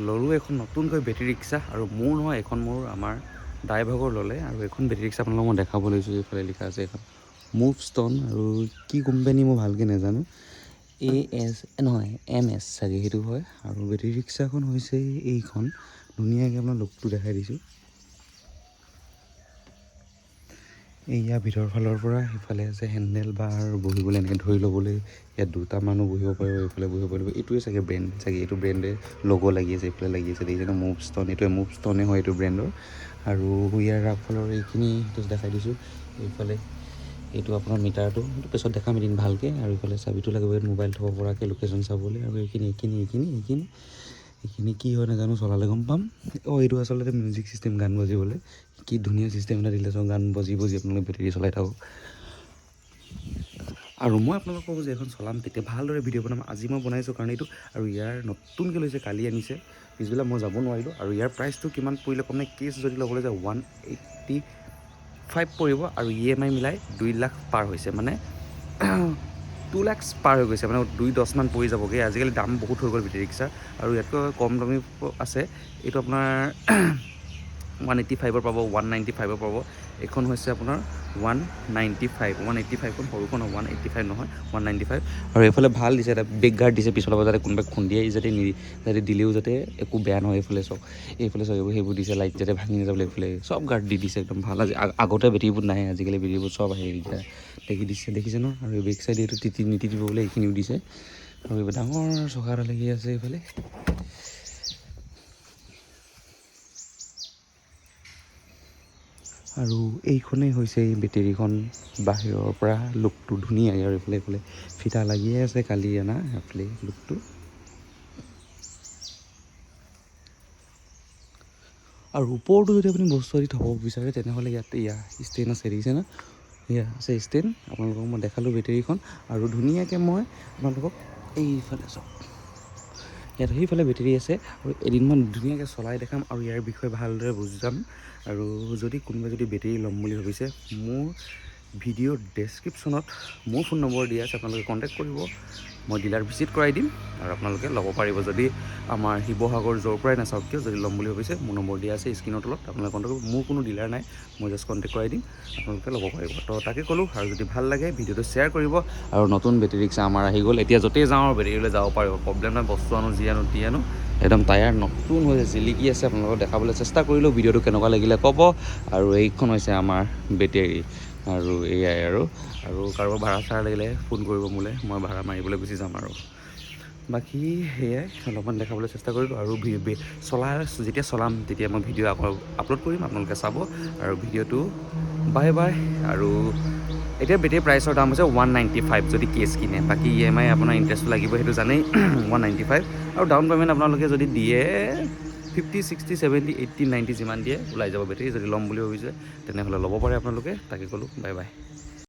ল'লোঁ এখন নতুনকৈ বেটেৰী ৰিক্সা আৰু মোৰ নহয় এখন মোৰ আমাৰ ড্ৰাইভাৰৰ ল'লে আৰু এখন বেটেৰী ৰিক্সা আপোনালোকক মই দেখাব লৈছোঁ। এইফালে লিখা আছে এখন মুভ ষ্ট'ন আৰু কি কোম্পানী মই ভালকৈ নাজানো, MS চাগে সেইটো হয়। আৰু বেটেৰী ৰিক্সাখন হৈছে এইখন, ধুনীয়াকৈ আপোনাৰ লুকটো দেখাই দিছোঁ। এয়া ভিতৰৰ ফালৰ পৰা সিফালে আছে হেণ্ডেল বাৰ, বহিবলৈ এনেকৈ ধৰি ল'বলৈ ইয়াত দুটা মানুহ বহিব পাৰিব, এইফালে বহিব পাৰিব। এইটোৱে চাগে ব্ৰেণ্ড, চাগে এইটো ব্ৰেণ্ডে ল'গ' লাগি আছে, এইফালে লাগি আছে দেখিছেনে মুভ ষ্ট'ন, এইটোৱে মুভ ষ্ট'নে হয় এইটো ব্ৰেণ্ডৰ। আৰু ইয়াৰ আগফালৰ এইখিনি দেখাই দিছোঁ। এইফালে এইটো আপোনাৰ মিটাৰটো, এইটো পিছত দেখাম এদিন ভালকৈ। আৰু এইফালে চাবিটো লাগিব ইয়াত মোবাইল থ'ব পৰাকৈ, লোকেশ্যন চাবলৈ। আৰু এইখিনি কি হয় নাজানো, চলালে গম পাম। এইটো আচলতে মিউজিক চিষ্টেম, গান বাজিবলৈ। কি ধুনীয়া চিষ্টেম এটা দিলে চাওঁ, গান বাজি আপোনালোকে বেটেৰী চলাই থাকক। আৰু মই আপোনালোকক কওঁ যে এখন চলাম তেতিয়া ভালদৰে ভিডিঅ' বনাম। আজি মই বনাইছোঁ কাৰণ এইটো, আৰু ইয়াৰ নতুনকৈ লৈছে, কালি আনিছে, পিছবেলা মই যাব নোৱাৰিলোঁ। আৰু ইয়াৰ প্ৰাইচটো কিমান পৰিলে কম নে, কেছ যদি ল'বলৈ যায় 185 পৰিব। আৰু EMI মিলাই 2 লাখ পাৰ হৈছে, মানে 2 লাখ পাৰ হৈ গৈছে, মানে 2-10 মান পৰি যাবগৈ। আজিকালি দাম বহুত হৈ গ'ল বেটেৰী ৰিক্সা, আৰু ইয়াতকৈ কম দামী আছে। এইটো আপোনাৰ 185ৰ পাব, 195ৰ পাব। এইখন হৈছে আপোনাৰ 185খন সৰুখন, 185 নহয় 195। আৰু এইফালে ভাল দিছে, এটা বেক গাৰ্ড দিছে পিছফালৰ পৰা, যাতে কোনোবাই খুন্দিয়াই যাতে দিলেও যাতে একো বেয়া নহয়। এইফালে চাওক সেইবোৰ দিছে, লাইট যাতে ভাঙি নাযাবলৈ, এইফালে চব গাৰ্ড দি দিছে একদম ভাল। আগতে বেটেৰীবোৰ নাহে, আজিকালি বেটেৰীবোৰ চব আহে এতিয়া দেখিছে ন। আৰু বেক চাইড এইটো নিতিতিব বোলে, এইখিনিও দিছে। আৰু এইবোৰ ডাঙৰ চকা এটা লাগি আছে এইফালে। আৰু এইখনেই হৈছে এই বেটেৰীখন বাহিৰৰ পৰা লুকটো ধুনীয়া। আৰু এইফালে ফিটা লাগিয়ে আছে, কালি অনা এইফালে লুকটো। আৰু ওপৰতো যদি আপুনি বস্তু আদি থ'ব বিচাৰে তেনেহ'লে ইয়াত ষ্টেণ্ড আছে, দেখিছে ন, এয়া আছে ষ্টেণ্ড। আপোনালোকক মই দেখালোঁ বেটেৰীখন। আৰু ধুনীয়াকৈ মই আপোনালোকক এইফালে চাওক, ইয়াত সেইফালে বেটেৰী আছে। আৰু এদিন মই ধুনীয়াকৈ চলাই দেখাম আৰু ইয়াৰ বিষয়ে ভালদৰে বুজাম। আৰু যদি কোনোবাই যদি বেটেৰী ল'ম বুলি ভাবিছে, মোৰ ভিডিঅ'ৰ ডেছক্ৰিপশ্যনত মোৰ ফোন নম্বৰ দিয়া আছে, আপোনালোকে কণ্টেক্ট কৰিব। মই ডিলাৰ ভিজিট কৰাই দিম আৰু আপোনালোকে ল'ব পাৰিব। যদি আমাৰ শিৱসাগৰ য'ৰ পৰাই নাচাওক কিয়, যদি ল'ম বুলি ভাবিছে, মোৰ নম্বৰ দিয়া আছে স্ক্ৰীনৰ তলত, আপোনালোকে কণ্টেক্ট কৰিব। মোৰ কোনো ডিলাৰ নাই, মই জাষ্ট কণ্টেক্ট কৰাই দিম, আপোনালোকে ল'ব পাৰিব। তো তাকে ক'লোঁ। আৰু যদি ভাল লাগে ভিডিঅ'টো শ্বেয়াৰ কৰিব। আৰু নতুন বেটেৰী ৰিক্সা আমাৰ আহি গ'ল, এতিয়া য'তেই যাওঁ আৰু বেটেৰীলৈ যাব পাৰিব, প্ৰব্লেম নাই। বস্তু আনো, যি আনো টি আনো, একদম টায়াৰ নতুন হৈছে, জিলিকি আছে। আপোনালোকক দেখাবলৈ চেষ্টা কৰিলোঁ। ভিডিঅ'টো কেনেকুৱা লাগিলে ক'ব। আৰু এইখন হৈছে আমাৰ বেটেৰী, আৰু এয়াই আৰু কাৰোবাৰ ভাড়া চাড়া লাগিলে ফোন কৰিব মোলৈ, মই ভাড়া মাৰিবলৈ গুচি যাম। আৰু বাকী সেয়াই অলপমান দেখাবলৈ চেষ্টা কৰিলোঁ। আৰু যেতিয়া চলাম তেতিয়া মই ভিডিঅ' আকৌ আপলোড কৰিম, আপোনালোকে চাব। আৰু ভিডিঅ'টো বাই। আৰু এতিয়া বেটেৰী প্ৰাইচৰ দাম হৈছে 195 যদি কেছ কিনে। বাকী EMI আপোনাৰ ইণ্টাৰেষ্টটো লাগিব, সেইটো জানেই, 195। আৰু ডাউন পে'মেণ্ট আপোনালোকে যদি দিয়ে 50, 60, 70, 80, 90 যিমান দিয়ে ওলাই যাব বেটেৰী। যদি ল'ম বুলি ভাবিছে তেনেহ'লে ল'ব পাৰে আপোনালোকে। তাকে ক'লোঁ, বাই।